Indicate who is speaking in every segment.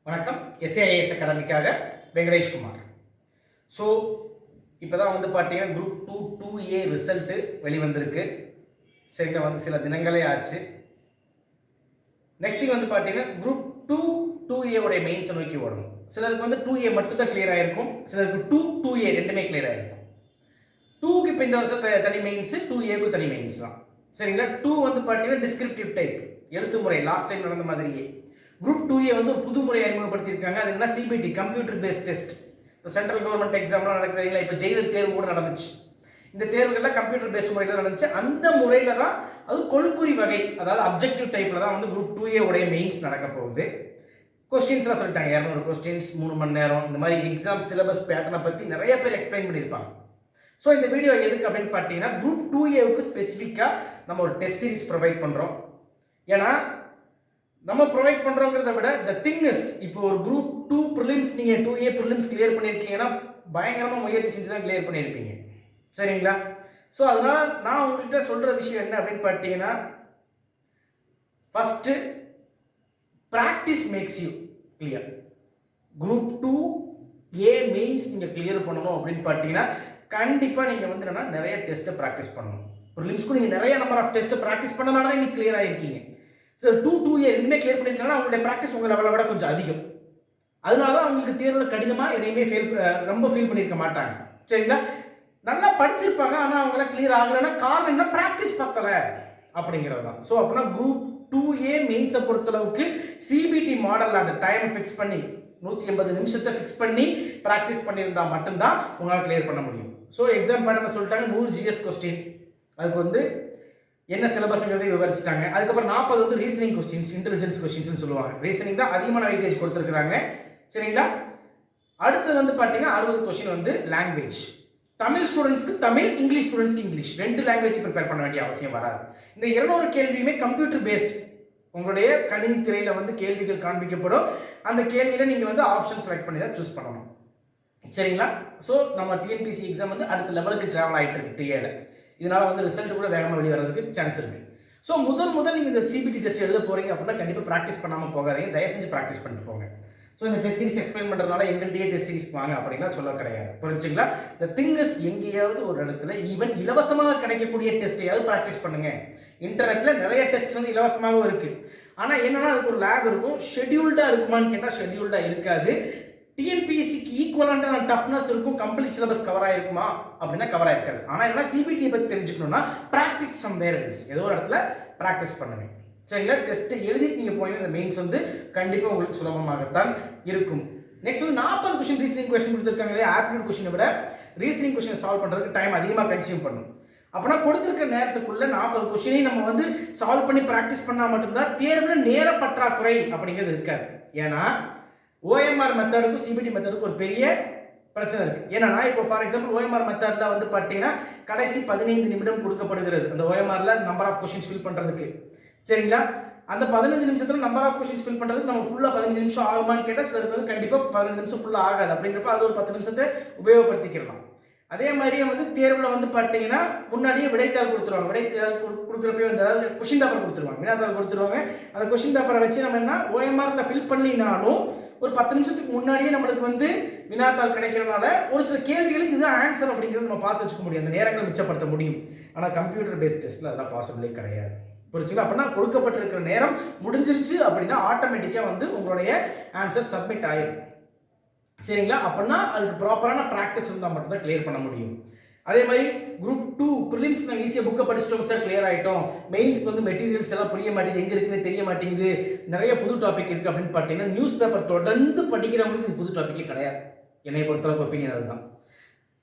Speaker 1: வணக்கம். எஸ்ஏஐஎஸ் அகாடமிக்காக வெங்கடேஷ்குமார். ஸோ இப்போ தான் வந்து பார்த்தீங்கன்னா குரூப் 2A ரிசல்ட்டு வெளிவந்திருக்கு. சரிங்களா, வந்து சில தினங்களே ஆச்சு. நெக்ஸ்ட் திங் வந்து பார்த்தீங்கன்னா குரூப் 2A உடைய மெயின்ஸை நோக்கி ஓடணும். சிலருக்கு வந்து 2A மட்டும் தான் கிளியர் ஆகிருக்கும், சிலருக்கு 2A ரெண்டுமே கிளியர் ஆகிருக்கும். 2க்கு இப்போ இந்த வருஷம் தனி மெயின்ஸு, 2Aக்கு தனி மெயின்ஸ் தான். சரிங்களா, 2 வந்து பார்த்தீங்கன்னா டிஸ்கிரிப்டிவ் டைப், எழுத்து முறை, லாஸ்ட் டைம் நடந்த மாதிரியே. குரூப் 2A வந்து ஒரு புது முறை அறிமுகப்படுத்தியிருக்காங்க. அது என்ன, சிபிடி, கம்ப்யூட்டர் பேஸ்ட் டெஸ்ட். இப்போ சென்ட்ரல் கவர்மெண்ட் எக்ஸாம்லாம் நடக்குதுங்களா, இப்போ ஜெயிலர் தேர்வு கூட நடந்துச்சு. இந்த தேர்வுகள்லாம் கம்ப்யூட்டர் பேஸ்ட் முறையில் நடந்துச்சு. அந்த முறையில் தான், அது கொள்குறி வகை, அதாவது அப்ஜெக்டிவ் டைப்பில் தான் வந்து குரூப் 2A உடைய மெயின்ஸ் நடக்க போகுது. கொஸ்டின்ஸ்லாம் சொல்லிட்டாங்க, 200 கொஸ்டின்ஸ், 3 மணி நேரம். இந்த மாதிரி எக்ஸாம் சிலபஸ் பேட்டர்னை பற்றி நிறைய பேர் எக்ஸ்பிளைன் பண்ணியிருப்பாங்க. ஸோ இந்த வீடியோ எதுக்கு அப்படின்னு பார்த்தீங்கன்னா, குரூப் 2Aவுக்கு ஸ்பெசிஃபிக்காக நம்ம ஒரு டெஸ்ட் சீரிஸ் ப்ரொவைட் பண்ணுறோம். ஏன்னா நம்ம ப்ரொவைட் பண்ணுறோங்கிறத விட த திங் இஸ், இப்போ ஒரு குரூப் 2 ப்ரிலிம்ஸ் நீங்கள் 2A ப்ரிலிம்ஸ் கிளியர் பண்ணியிருக்கீங்கன்னா பயங்கரமாக முயற்சி செஞ்சு தான் கிளியர் பண்ணியிருப்பீங்க. சரிங்களா? ஸோ அதனால் நான் உங்கள்கிட்ட சொல்கிற விஷயம் என்ன அப்படின்னு பார்த்தீங்கன்னா, first practice makes you clear. Group 2A mains நீங்கள் கிளியர் பண்ணணும் அப்படின்னு பார்த்தீங்கன்னா கண்டிப்பாக நீங்கள் வந்து என்னன்னா நிறைய டெஸ்ட்டை ப்ராக்டிஸ் பண்ணணும். ப்ரிலிம்ஸ்க்கு நீங்கள் நிறைய நம்பர் ஆஃப் டெஸ்ட்டை ப்ராக்டிஸ் பண்ணனால தான் நீங்கள் கிளியர் ஆகிருக்கீங்க. சார் 2A ரெண்டுமே கிளியர் பண்ணியிருக்காங்கன்னா அவங்களுடைய ப்ராக்டிஸ் உங்கள் லெவலை விட கொஞ்சம் அதிகம். அதனால தான் அவங்களுக்கு தேர்வில் கடினமாக எதையுமே ரொம்ப ஃபீல் பண்ணியிருக்க மாட்டாங்க. சரிங்களா, நல்லா படிச்சிருப்பாங்க, ஆனால் அவங்களாம் கிளியர் ஆகலைன்னா காரணம் என்ன, ப்ராக்டிஸ் பத்தலை அப்படிங்கிறது தான். ஸோ அப்படின்னா குரூப் 2A மெயின்ஸை பொறுத்தளவுக்கு சிபிடி மாடலில் அந்த டைமை ஃபிக்ஸ் பண்ணி 180 நிமிஷத்தை ஃபிக்ஸ் பண்ணி ப்ராக்டிஸ் பண்ணியிருந்தால் மட்டும்தான் உங்களால் கிளியர் பண்ண முடியும். ஸோ எக்ஸாம் பேட்டர்னை சொல்லிட்டாங்க, 100 GS கொஸ்டின், அதுக்கு வந்து என்ன சிலபஸ்ங்கிறதை விவரிச்சிட்டாங்க. அதுக்கப்புறம் 40 வந்து ரீசனிங் கொஸ்டின்ஸ், இன்டெலிஜென்ஸ் கொஸ்டின்ஸ்னு சொல்லுவாங்க. ரீசனிங் தான் அதிகமான வெயிட்டேஜ் கொடுத்துருக்காங்க. சரிங்களா, அடுத்தது வந்து பார்த்தீங்கன்னா 60 கொஸ்டின் வந்து லாங்குவேஜ். தமிழ் ஸ்டூடெண்ட்ஸ்க்கு தமிழ், இங்கிலீஷ் ஸ்டூடெண்ட்ஸ்க்கு இங்கிலீஷ், 2 லாங்குவேஜ் ப்ரிப்பேர் பண்ண வேண்டிய அவசியம் வராது. இந்த 200 கேள்வியுமே கம்ப்யூட்டர் பேஸ்ட், உங்களுடைய கணினி திரையில் வந்து கேள்விகள் காண்பிக்கப்படும். அந்த கேள்வியில் நீங்கள் வந்து ஆப்ஷன் செலக்ட் பண்ணி தான் சூஸ் பண்ணணும். சரிங்களா, ஸோ நம்ம டிஎன்பிசி எக்ஸாம் வந்து அடுத்த லெவலுக்கு ட்ராவல் ஆகிட்டு இருக்கு டிஏல. இதனால் வந்து ரிசல்ட் கூட வேகமாக வெளியே வர்றதுக்கு சான்ஸ் இருக்குது. ஸோ முதல் நீங்கள் இந்த சிபிடி டெஸ்ட் எழுத போகிறீங்க அப்படின்னா கண்டிப்பாக ப்ராக்டிஸ் பண்ணாமல் போகாதீங்க, தயவு செஞ்சு ப்ராக்டிஸ் பண்ணிட்டு போங்க. ஸோ இந்த டெஸ்ட் சீரிஸ் எக்ஸ்பிளைன் பண்ணுறதுனால எங்கள்கிட்டயே டெஸ்ட் சீரிஸ் வாங்க அப்படின்னா சொல்ல கிடையாது. புரிஞ்சுங்களா, இந்த திங்கஸ் எங்கேயாவது ஒரு இடத்துல ஈவன் இலவசமாக கிடைக்கக்கூடிய டெஸ்ட்டையாவது ப்ராக்டிஸ் பண்ணுங்க. இன்டர்நெட்டில் நிறைய டெஸ்ட் வந்து இலவசமாகவும் இருக்குது. ஆனால் என்னன்னா அதுக்கு ஒரு லேப் இருக்கும். ஷெட்யூல்டாக இருக்குமான்னு கேட்டால் ஷெட்யூல்டாக இருக்காது. டிஎன்பிஎஸ்சிக்கு ஈக்குவலான டஃப்னஸ் இருக்கும். கம்ப்ளீட் சிலபஸ் கவர் ஆகிருக்குமா அப்படின்னா கவர் ஆகிருக்காது. ஆனால் என்ன, சிபிடியை பற்றி தெரிஞ்சுக்கணும்னா ப்ராக்டிஸ் சம்வேர் எல்ஸ், ஏதோ ஒரு இடத்துல ப்ராக்டிஸ் பண்ணுங்க. சரிங்களா, டெஸ்ட்டை எழுதிட்டு நீங்கள் போனீங்கன்னா இந்த மெயின்ஸ் வந்து கண்டிப்பாக உங்களுக்கு சுலபமாகத்தான் இருக்கும். நெக்ஸ்ட் வந்து 40 கொஸ்டின் ரீசனிங் கொஸ்டின் கொடுத்துருக்காங்க இல்லையா, ஆப்டிடியூட் கொஸ்டினை விட ரீசனிங் கொஸ்டின் சால்வ் பண்ணுறதுக்கு டைம் அதிகமாக கன்சியூம் பண்ணும். அப்படின்னா கொடுத்துருக்க நேரத்துக்குள்ள 40 கொஸ்டினையும் நம்ம வந்து சால்வ் பண்ணி ப்ராக்டிஸ் பண்ணால் மட்டும்தான் தேர்வில் நேர பற்றாக்குறை அப்படிங்கிறது இருக்காது. ஏன்னா ஓஎம்ஆர் மெத்தடுக்கும் சிபிடி மெத்தடுக்கும் ஒரு பெரிய பிரச்சனை இருக்குது. ஏன்னா இப்போ ஃபார் எக்ஸாம்பிள் ஓஎம்ஆர் மெத்தடில் வந்து பார்த்தீங்கன்னா கடைசி 15 நிமிடம் கொடுக்கப்படுகிறது அந்த ஓஎம்ஆரில் நம்பர் ஆஃப் கொஸ்டின்ஸ் ஃபில் பண்ணுறதுக்கு. சரிங்களா, அந்த 15 நிமிஷத்தில் நம்பர் ஆஃப் கொஸ்டின்ஸ் ஃபில் பண்ணுறதுக்கு நம்ம ஃபுல்லாக 15 நிமிஷம் ஆகுமான்னு கேட்டால் சிலருக்கு வந்து கண்டிப்பாக 15 நிமிஷம் ஃபுல்லாக ஆகாது. அப்படிங்கிறப்ப அது ஒரு 10 நிமிஷத்தை உபயோகப்படுத்திக்கலாம். அதே மாதிரியே வந்து தேர்வில் வந்து பார்த்தீங்கன்னா முன்னாடியே விடைத்தாள் கொடுத்துருவாங்க. விடைத்தாள் கொடுக்குறப்பே வந்து அதாவது கொஸ்டின் பேப்பர் கொடுத்துருவாங்க, வினாத்தாள் கொடுத்துருவாங்க. அந்த கொஸ்டின் பேப்பரை வச்சு நம்ம என்ன ஓஎம்ஆரில் ஃபில் பண்ணினாலும் ஒரு 10 நிமிஷத்துக்கு முன்னாடியே நம்மளுக்கு வந்து வினாத்தாள் கிடைக்கிறதுனால ஒரு சில கேள்விகளுக்கு இதுதான் ஆன்சர் அப்படிங்கிறது நம்ம பார்த்து வச்சுக்க முடியும், அந்த நேரங்களை மிச்சப்படுத்த முடியும். ஆனால் கம்ப்யூட்டர் பேஸ்ட் டெஸ்ட்டில் அதெல்லாம் பாசிபிளே கிடையாது. புரிச்சுங்களா, அப்படின்னா கொடுக்கப்பட்டிருக்கிற நேரம் முடிஞ்சிருச்சு அப்படின்னா ஆட்டோமேட்டிக்காக வந்து உங்களுடைய ஆன்சர் சப்மிட் ஆயிடும். சரிங்களா, அப்படின்னா அதுக்கு ப்ராப்பரான ப்ராக்டிஸ் இருந்தால் மட்டும்தான் கிளியர் பண்ண முடியும். அதே மாதிரி குரூப் 2 ப்ரிலிம்ஸ்க்கு நாங்கள் ஈஸியாக புக்கை படிச்சிட்டோம் சார், கிளியர் ஆகிட்டோம். மெயின்ஸ்க்கு வந்து மெட்டீரியல்ஸ் எல்லாம் புரிய மாட்டேங்குது, எங்கே இருக்குன்னு தெரிய மாட்டேங்குது, நிறைய புது டாபிக் இருக்குது அப்படின்னு பார்த்தீங்கன்னா நியூஸ் பேப்பர் தொடர்ந்து படிக்கிறவங்களுக்கு இது புது டாப்பிக்கே கிடையாது. என்னை பொறுத்தளவுக்கு ஒப்பீனியன் அதுதான்.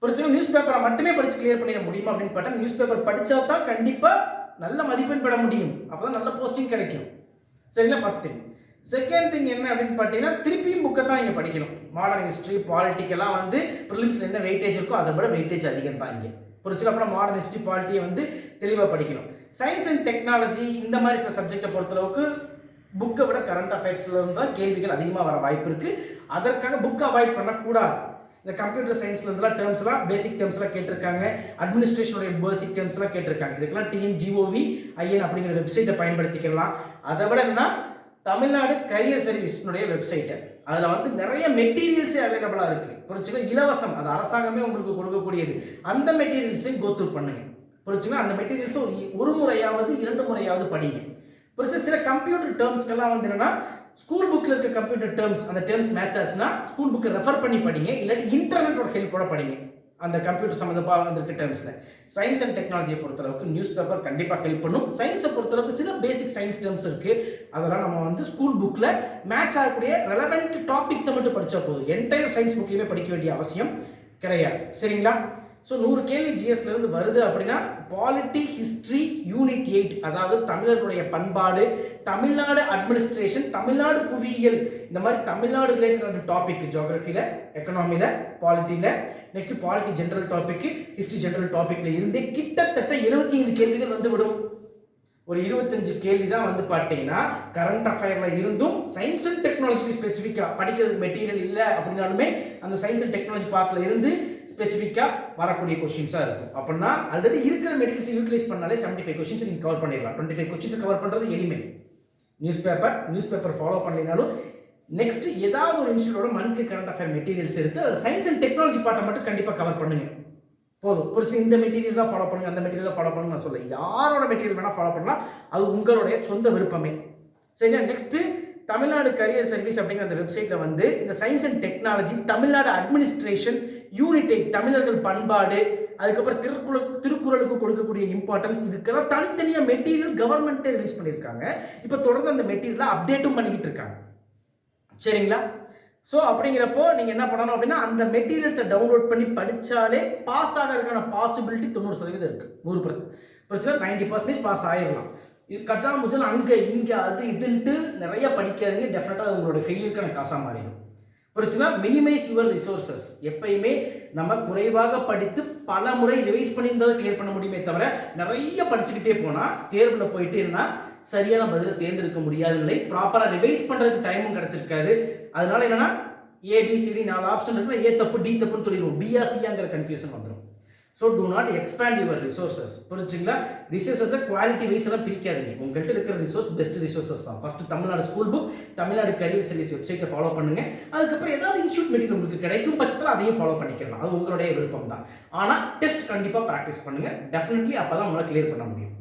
Speaker 1: புரிச்சுங்க, நியூஸ் பேப்பரை மட்டுமே படித்து கிளியர் பண்ணிட முடியுமா அப்படின்னு பார்த்தா நியூஸ் பேப்பர் படித்தா தான் கண்டிப்பாக நல்ல மதிப்பெண் பெற முடியும். அப்போ தான் நல்ல போஸ்டிங் கிடைக்கும். சரிங்களா, ஃபர்ஸ்ட் திங். செகண்ட் திங் என்ன அப்படின்னு பார்த்தீங்கன்னா திருப்பியும் புக்கை தான் இங்கே படிக்கணும். மாடர்ன் ஹிஸ்ட்ரி, பாலிட்டிக்கெல்லாம் வந்து ப்ரிலிம்ஸில் என்ன வெயிட்டேஜ் இருக்கோ அதை விட வெயிட்டேஜ் அதிகம் தான் இங்கே. புரிச்சுல, அப்புறம் மாடர்ன் ஹிஸ்ட்ரி, பாலிட்டியை வந்து தெளிவாக படிக்கணும். சயின்ஸ் அண்ட் டெக்னாலஜி இந்த மாதிரி சில சப்ஜெக்டை பொறுத்தளவுக்கு புக்கை விட கரண்ட் அஃபேர்ஸில் இருந்தால் கேள்விகள் அதிகமாக வர வாய்ப்பு இருக்குது. அதற்காக புக்கை அவாய்ட் பண்ணக்கூடாது. இந்த கம்ப்யூட்டர் சயின்ஸ்லாம் டேர்ம்ஸ்லாம் பேசிக் டேர்ம்ஸ்லாம் கேட்டிருக்காங்க, அட்மினிஸ்ட்ரேஷனுடைய பேசிக் டேர்ம்ஸ்லாம் கேட்டிருக்காங்க. இதுக்கெல்லாம் TNGOV.in அப்படிங்கிற வெப்சைட்டை பயன்படுத்திக்கலாம். அதை விட என்ன, தமிழ்நாடு கரியர் சர்வீஸ்னுடைய வெப்சைட்டை அதில் வந்து நிறைய மெட்டீரியல்ஸே அவைலபிளாக இருக்குது. புரிச்சுங்களா? இலவசம், அது அரசாங்கமே உங்களுக்கு கொடுக்கக்கூடியது. அந்த மெட்டீரியல்ஸையும் கோத்ரூ பண்ணுங்க. புரிச்சுங்களா? அந்த மெட்டீரியல்ஸை ஒரு முறையாவது 2 முறையாவது படிங்க. புரிச்சு? சில கம்ப்யூட்டர் டேர்ம்ஸ்க்கெல்லாம் வந்து என்னன்னா ஸ்கூல் புக்கில் இருக்க கம்ப்யூட்டர் டேர்ம்ஸ், அந்த டேர்ம்ஸ் மேட்ச் ஆச்சுன்னா ஸ்கூல் புக்கை ரெஃபர் பண்ணி படிங்க, இல்லாட்டி இன்டர்நெட்டோட ஹெல்ப்போட படிங்க. அந்த கம்ப்யூட்டர் சம்மந்தமாக வந்திருக்க டேர்ம்ஸில் சயின்ஸ் அண்ட் டெக்னாலஜியை பொறுத்தளவுக்கு நியூஸ் பேப்பர் கண்டிப்பாக ஹெல்ப் பண்ணும். சயின்ஸை பொறுத்தளவுக்கு சில பேசிக் சயின்ஸ் டேர்ம்ஸ் இருக்குது, அதெல்லாம் நம்ம வந்து ஸ்கூல் புக்கில் மேட்ச் ஆகக்கூடிய ரெலவெண்ட் டாபிக்ஸை மட்டும் படித்தா போதும். என்டையர் சயின்ஸ் புக்கையுமே படிக்க வேண்டிய அவசியம் கிடையாது. சரிங்களா? ஸோ 100 கேள்வி ஜிஎஸ்லேருந்து வருது அப்படின்னா பாலிட்டி, ஹிஸ்ட்ரி, யூனிட் 8, அதாவது தமிழர்களுடைய பண்பாடு, தமிழ்நாடு அட்மினிஸ்ட்ரேஷன், தமிழ்நாடு புவியியல், இந்த மாதிரி தமிழ்நாடு ரிலேட்டட் டாபிக் ஜியோகிரஃபியில், எக்கனாமியில், பாலிட்டியில், next polity general topic, history general டாபிக்ல இருந்தே கிட்டத்தட்ட 75 கேள்விகள் வந்து விடும். ஒரு 25 கேள்வி தான் வந்து பார்த்தீங்கன்னா கரண்ட் அஃபேர்ல இருந்தும் சயின்ஸ் அண்ட் டெக்னாலஜிக்கு ஸ்பெசிஃபிக்காக படிக்கிறதுக்கு மெட்டீரியல் இல்லை அப்படின்னாலுமே அந்த சயின்ஸ் அண்ட் டெக்னாலஜி பார்ட்டில் இருந்து ஸ்பெசிஃபிக்காக வரக்கூடிய கொஸ்டின்ஸாக இருக்கும். அப்படின்னா ஆல்ரெடி இருக்கிற மெட்டீரியல்ஸ் யூட்டிலைஸ் பண்ணாலே 75 கொஸ்டின்ஸ் நீங்கள் கவர் பண்ணிடலாம். 25 கொஸ்டின்ஸ் கவர் பண்ணுறது எளிமை. நியூஸ் பேப்பர் ஃபாலோ பண்ணலைனாலும் நெக்ஸ்ட் ஏதாவது ஒரு இன்ஸ்டியூட்டோட மந்த்லி கரண்ட் அஃபேர் மெட்டீரியல்ஸ் எடுத்து அது சயின்ஸ் அண்ட் டெக்னாலஜி பார்ட்டை மட்டும் கண்டிப்பாக கவர் பண்ணுங்க. போதும். புரிச்சு? இந்த மெட்டீரியல் தான் ஃபாலோ பண்ணுங்க, அந்த மெட்டீரியல் தான் ஃபாலோ பண்ணுங்க நான் சொல்ல, யாரோட மெட்டீரியல் வேணால் ஃபாலோ பண்ணலாம், அது உங்களுடைய சொந்த விருப்பமே. சரிங்களா? நெக்ஸ்ட் தமிழ்நாடு கரியர் சர்வீஸ் அப்படிங்கிற அந்த வெப்சைட்டில் வந்து இந்த science and technology, Tamil Nadu administration, unit 8 தமிழர்கள் பண்பாடு, அதுக்கப்புறம் திருக்குறளுக்கு கொடுக்கக்கூடிய இம்பார்ட்டன்ஸ், இதுக்கெல்லாம் தனித்தனியாக மெட்டீரியல் கவர்மெண்ட்டே ரிலீஸ் பண்ணியிருக்காங்க. இப்போ தொடர்ந்து அந்த மெட்டீரியலை அப்டேட்டும் பண்ணிக்கிட்டு இருக்காங்க. சரிங்களா? ஸோ அப்படிங்கிறப்போ நீங்கள் என்ன பண்ணணும் அப்படின்னா அந்த மெட்டீரியல்ஸை டவுன்லோட் பண்ணி படித்தாலே பாஸ் ஆகிறதுக்கான பாசிபிலிட்டி 90% இருக்குது. 100% பிரச்சனை 90% பாஸ் ஆகிடலாம். இது கச்சா முச்சல் அங்கே இங்கே அது இதுன்ட்டு நிறைய படிக்காதீங்க, டெஃபினட்டாக உங்களோட ஃபெயிலியருக்கான காசாக மாறிடும். பிரச்சனை மினிமைஸ் யுவர் ரிசோர்ஸஸ். எப்பயுமே நம்ம குறைவாக படித்து பல முறை ரிவைஸ் பண்ணியிருந்ததை கிளியர் பண்ண முடியுமே தவிர நிறைய படிச்சுக்கிட்டே போனால் தேர்வில் போயிட்டு என்ன சரியான பதிலை தேர்ந்தெடுக்க முடியாத நிலை, ப்ராப்பராக ரிவைஸ் பண்ணுறதுக்கு டைமும் கிடச்சிருக்காது. அதனால என்னன்னா ஏபிசிடி 4 ஆப்ஷன் இருக்குன்னா ஏ தப்பு டி தப்புன்னு சொல்லிடுவோம், பிஆர்சியாங்கிற கன்ஃபியூஷன் வந்துடும். So do not expand your resources. புரிஞ்சுங்களா? ரிசோர்ஸஸை குவாலிட்டி வைஸ் எல்லாம் பிரிக்காதீங்க. உங்கள்கிட்ட இருக்கிற ரிசோர்ஸ் பெஸ்ட் ரிசோர்ஸஸ் தான். First Tamil Nadu school book, Tamil Nadu career service வெப்சைட்டை ஃபாலோ பண்ணுங்க. அதுக்கப்புறம் ஏதாவது இன்ஸ்டியூட் மெட்டீரியல் உங்களுக்கு கிடைக்கும் பட்சத்தில் அதையும் ஃபாலோ பண்ணிக்கலாம், அது உங்களுடைய விருப்பம் தான். ஆனால் டெஸ்ட் கண்டிப்பாக ப்ராக்டிஸ் பண்ணுங்க, டெஃபினெட்லி அப்போ தான் உங்களால் கிளியர் பண்ண முடியும்.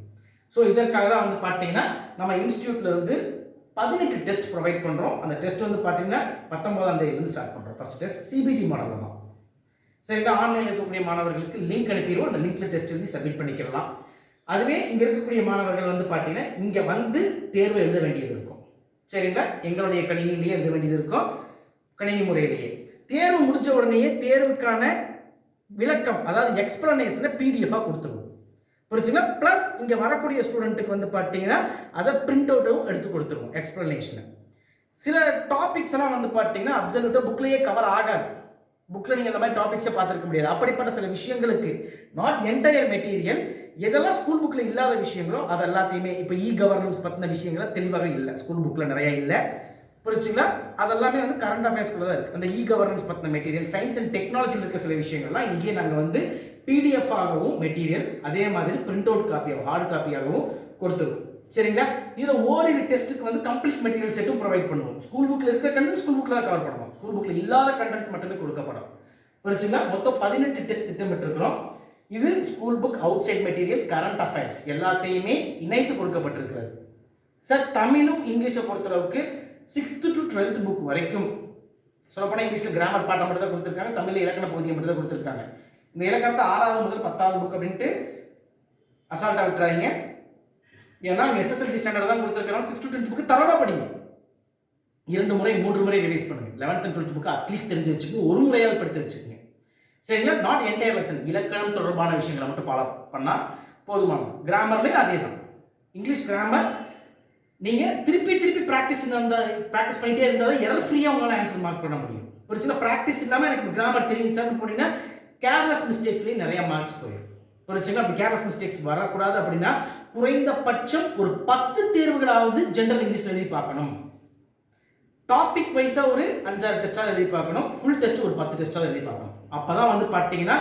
Speaker 1: ஸோ இதற்காக தான் வந்து பார்த்தீங்கன்னா நம்ம இன்ஸ்டியூட்டில் வந்து 18 டெஸ்ட் ப்ரொவைட் பண்ணுறோம். அந்த டெஸ்ட் வந்து பார்த்தீங்கன்னா 19ஆம் தேதியிலிருந்து ஸ்டார்ட் பண்ணுறோம். ஃபர்ஸ்ட் டெஸ்ட் சிபிடி மாடலில் தான். சரிங்களா? ஆன்லைனில் இருக்கக்கூடிய மாணவர்களுக்கு லிங்க் அனுப்பிடுவோம், அந்த லிங்க்ல டெஸ்ட் எழுதி சப்மிட் பண்ணிக்கலாம். அதுவே இங்கே இருக்கக்கூடிய மாணவர்கள் வந்து பார்த்தீங்கன்னா இங்கே வந்து தேர்வு எழுத வேண்டியது இருக்கும். சரிங்களா? எங்களுடைய கணினிலேயே எழுத வேண்டியது இருக்கும், கணினி முறையிலேயே. தேர்வு முடிச்ச உடனேயே தேர்வுக்கான விளக்கம், அதாவது எக்ஸ்பிளனேஷனை பிடிஎஃபாக கொடுத்துருவோம். புரிச்சுங்களா? ப்ளஸ் இங்கே வரக்கூடிய ஸ்டூடெண்ட்டுக்கு வந்து பார்த்தீங்கன்னா அதை பிரிண்ட் அவுட்டும் எடுத்து கொடுத்துருவோம் எக்ஸ்பிளனேஷனை. சில டாபிக்ஸ் எல்லாம் வந்து பார்த்தீங்கன்னா அப்சல்யூட்டாக புக்லேயே கவர் ஆகாது. புக்கில் நீங்கள் இந்த மாதிரி டாபிக்ஸை பார்த்துருக்க முடியாது. அப்படிப்பட்ட சில விஷயங்களுக்கு நாட் என்டையர் மெட்டீரியல், எதெல்லாம் ஸ்கூல் புக்கில் இல்லாத விஷயங்களோ அது எல்லாத்தையுமே, இப்போ கவர்னன்ஸ் பற்றின விஷயங்கள தெளிவாக இல்லை, ஸ்கூல் புக்கில் நிறைய இல்லை. புரிச்சுங்களா? அதெல்லாமே வந்து கரண்ட் அஃபேர்ஸ்குள்ள தான் இருக்குது. அந்த கவர்னன்ஸ் பற்றின மெட்டீரியல், சயின்ஸ் அண்ட் டெக்னாலஜியில் இருக்க சில விஷயங்கள்லாம் இங்கேயே நாங்கள் வந்து பிடிஎஃப் ஆகவும் மெட்டீரியல் அதே மாதிரி பிரிண்ட் அவுட் காப்பியாகவும் ஹார்ட் காப்பியாகவும் கொடுத்துருவோம். சரிங்களா? இதில் ஓரிரு டெஸ்ட்டுக்கு வந்து கம்ப்ளீட் மெட்டீரியல் செட்டும் ப்ரொவைட் பண்ணுவோம். ஸ்கூல் புக்கில் இருக்க கண்டென்ட் ஸ்கூல் புக்கில் தான் கவர் பண்ணுவோம், ஸ்கூல் புக்கில் இல்லாத கண்டென்ட் மட்டுமே கொடுக்கப்படும். புரிச்சுங்களா? மொத்தம் 18 டெஸ்ட் திட்டமிட்டிருக்கிறோம். இது school book, outside material, current affairs எல்லாத்தையுமே இணைத்து கொடுக்கப்பட்டிருக்கிறது. சார் தமிழும் இங்கிலீஷை பொறுத்தளவுக்கு 6th to 12th புக் வரைக்கும் சொல்லப்போனால் இங்கிலீஷில் கிராமர் பாட்டம் மட்டும் தான் கொடுத்துருக்காங்க, தமிழில் இலக்கண பகுதியை மட்டும் தான் கொடுத்துருக்காங்க. இந்த இலக்கணத்தை 6வது முதல் 10வது புக் அப்படின்ட்டு அசால்ட்டாக விட்டுறாங்க. ஏன்னா அங்கே எஸ்எஸ்எல்சி ஸ்டாண்டர்ட் தான் கொடுத்துருக்காங்க. 6th to 10th புக்கு தரவாக படிங்க, 2 முறை 3 முறை ரிவைஸ் பண்ணுங்க. 11th and 12th book at least தெரிஞ்சு வச்சுக்கோங்க, ஒரு முறையாவது படித்து வச்சுக்கோங்க. சரிங்களா? நாட் என்டையர் லெசன், இலக்கணம் தொடர்பான விஷயங்களை மட்டும் ஃபாலோ பண்ணால் போதுமானது. கிராமர்லேயும் அதே தான். இங்கிலீஷ் கிராமர் நீங்கள் திருப்பி ப்ராக்டிஸ் பண்ணிகிட்டே இருந்தால் தான் எரர் ஃப்ரீயாக உங்களால் ஆன்சர் மார்க் பண்ண முடியும். ஒரு சின்ன ப்ராக்டிஸ் இல்லாமல் எனக்கு கிராமர் தெரியும் சார்னு போனீங்கன்னா கேர்லெஸ் மிஸ்டேக்ஸ்லேயும் நிறைய மார்க்ஸ் போயிடும். ஒரு சின்ன அப்படி கேர்லெஸ் மிஸ்டேக்ஸ் வரக்கூடாது அப்படின்னா குறைந்தபட்சம் ஒரு 10 தேர்வுகளாவது ஜென்ரல் இங்கிலீஷ் எழுதி பார்க்கணும். டாபிக் வைஸாக ஒரு 5-6 டெஸ்ட்டாக எழுதி பார்க்கணும், ஃபுல் டெஸ்ட் ஒரு 10 டெஸ்ட்டாக எழுதி பார்க்கணும். அப்போ தான் வந்து பார்த்தீங்கன்னா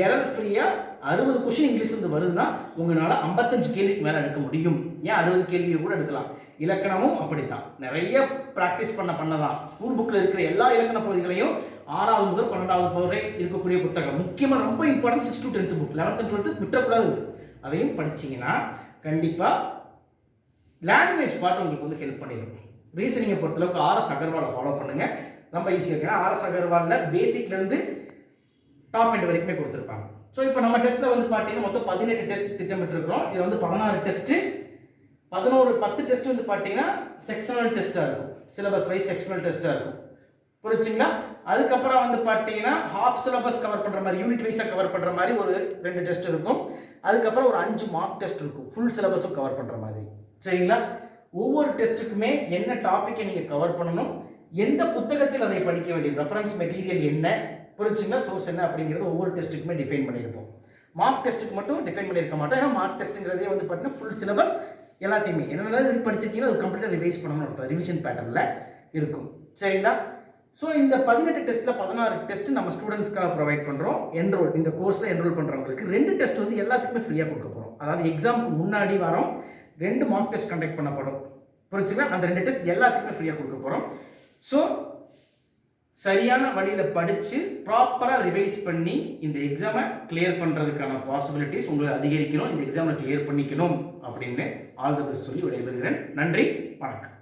Speaker 1: எரர் ஃப்ரீயாக 60 கொஸ்டின் இங்கிலீஷ்லேருந்து வருதுன்னா உங்களால் 55 கேள்விக்கு மேலே எடுக்க முடியும். ஏன் 60 கேள்வியை கூட எடுக்கலாம். இலக்கணமும் அப்படித்தான். நிறைய ப்ராக்டிஸ் பண்ண தான் ஸ்கூல் புக்கில் இருக்கிற எல்லா இலக்கண பகுதிகளையும் 6வது முதல் 12வது வரை இருக்கக்கூடிய புத்தகம், முக்கியமாக ரொம்ப important 6th to 10th book, 11th and 12th விட்டுறக்கூடாது. அதையும் படிச்சிங்கன்னா கண்டிப்பாக லாங்குவேஜ் பார்ட் உங்களுக்கு வந்து ஹெல்ப் பண்ணிடும். ரீசனிங்கை பொறுத்தளவுக்கு RS அகர்வாலை ஃபாலோ பண்ணுங்கள், ரொம்ப ஈஸியாக இருக்குன்னா. RS அகர்வாலில் பேசிக்லேருந்து டாப் எண்ட் வரைக்குமே கொடுத்துருப்பாங்க. ஸோ இப்போ நம்ம டெஸ்ட்டில் வந்து பார்த்தீங்கன்னா மொத்தம் 18 டெஸ்ட் திட்டமிட்டுருக்கிறோம். இதில் வந்து 16 டெஸ்ட்டு, 10 டெஸ்ட் வந்து பார்த்தீங்கன்னா செக்ஷனல் டெஸ்ட்டாக இருக்கும், சிலபஸ் வைஸ் செக்ஷனல் டெஸ்ட்டாக இருக்கும். புரிச்சுங்களா? அதுக்கப்புறம் வந்து பார்த்தீங்கன்னா ஹாஃப் சிலபஸ் கவர் பண்ணுற மாதிரி, யூனிட் வைஸாக கவர் பண்ணுற மாதிரி ஒரு 2 டெஸ்ட் இருக்கும். அதுக்கப்புறம் ஒரு 5 மார்க் டெஸ்ட் இருக்கும், ஃபுல் சிலபஸும் கவர் பண்ணுற மாதிரி. சரிங்களா? ஒவ்வொரு டெஸ்ட்டுக்குமே என்ன டாப்பிக்கை நீங்கள் கவர் பண்ணணும், எந்த புத்தகத்தில் அதை படிக்க வேண்டிய ரெஃபரன்ஸ் மெட்டீரியல் என்ன, புரிச்சுங்களா, சோர்ஸ் என்ன அப்படிங்கிறது ஒவ்வொரு டெஸ்ட்டுக்குமே டிஃபைன் பண்ணியிருப்போம். மார்க் டெஸ்ட்டுக்கு மட்டும் டிஃபைன் பண்ணியிருக்க மாட்டோம். ஏன்னா மார்க் டெஸ்ட்டுங்கிறதே வந்து பார்த்தீங்கன்னா ஃபுல் சிலபஸ் எல்லாத்தையுமே என்னென்ன படிச்சிருக்கீங்களோ அது கம்ப்ளீட்டாக ரிவைஸ் பண்ணணும்னு அர்த்தம், ரிவிஷன் பேட்டர்னில் இருக்கும். சரிங்களா? ஸோ இந்த 18 டெஸ்ட்டில் 16 டெஸ்ட் நம்ம ஸ்டூடெண்ட்ஸ்க்காக ப்ரொவைட் பண்ணுறோம். இந்த கோர்ஸில் என்ரோல் பண்ணுறவங்களுக்கு 2 டெஸ்ட் வந்து எல்லாத்துக்குமே ஃப்ரீயாக கொடுக்க போகிறோம். அதாவது எக்ஸாமுக்கு முன்னாடி வாரம் 2 மார்க் டெஸ்ட் கண்டக்ட் பண்ணப்படும். புரிச்சுங்களா? அந்த 2 டெஸ்ட் எல்லாத்துக்குமே ஃப்ரீயாக கொடுக்க போகிறோம். ஸோ சரியான வழியில் படித்து ப்ராப்பராக ரிவைஸ் பண்ணி இந்த எக்ஸாமை கிளியர் பண்ணுறதுக்கான பாசிபிலிட்டிஸ் உங்களுக்கு அதிகரிக்கணும், இந்த எக்ஸாமை கிளியர் பண்ணிக்கணும் அப்படின்னு ஆல் தி பெஸ்ட் சொல்லி விடைபெறுகிறேன். நன்றி, வணக்கம்.